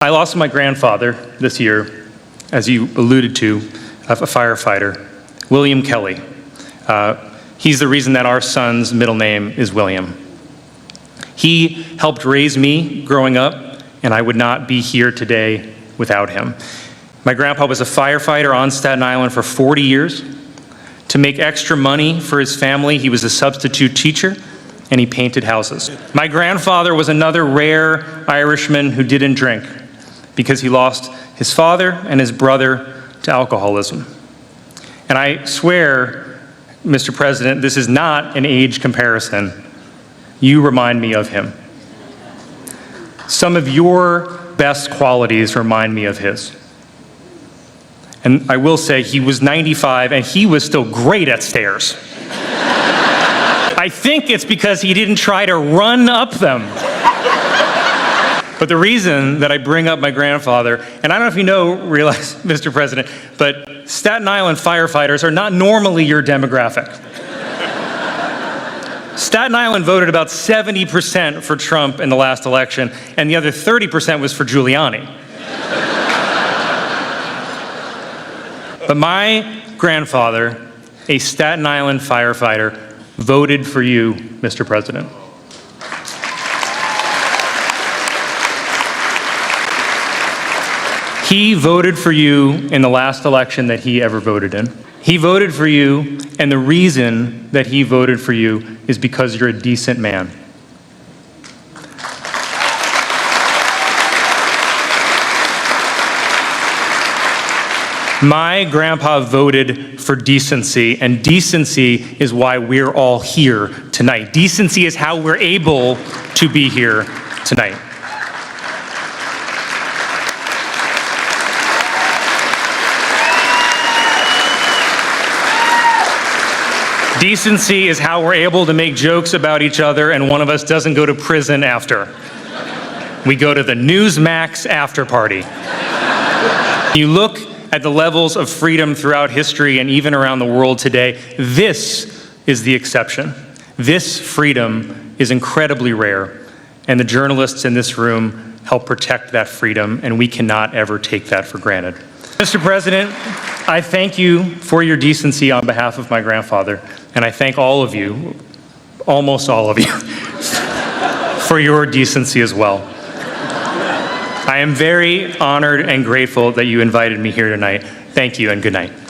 I lost my grandfather this year, as you alluded to, a firefighter, William Kelly. He's the reason that our son's middle name is William. He helped raise me growing up, and I would not be here today without him. My grandpa was a firefighter on Staten Island for 40 years. To make extra money for his family, he was a substitute teacher, and he painted houses. My grandfather was another rare Irishman who didn't drink because he lost his father and his brother to alcoholism. And I swear, Mr. President, this is not an age comparison. You remind me of him. Some of your best qualities remind me of his. And I will say he was 95 and he was still great at stairs. I think it's because he didn't try to run up them. But the reason that I bring up my grandfather, and I don't know if you realize, Mr. President, but Staten Island firefighters are not normally your demographic. Staten Island voted about 70% for Trump in the last election, and the other 30% was for Giuliani. But my grandfather, a Staten Island firefighter, voted for you, Mr. President. He voted for you in the last election that he ever voted in. He voted for you, and the reason that he voted for you is because you're a decent man. My grandpa voted for decency, and decency is why we're all here tonight. Decency is how we're able to be here tonight. Decency is how we're able to make jokes about each other and one of us doesn't go to prison after. We go to the Newsmax after party. You look at the levels of freedom throughout history and even around the world today, this is the exception. This freedom is incredibly rare, and the journalists in this room help protect that freedom, and we cannot ever take that for granted. Mr. President, I thank you for your decency on behalf of my grandfather, and I thank all of you, almost all of you, for your decency as well. I am very honored and grateful that you invited me here tonight. Thank you and good night.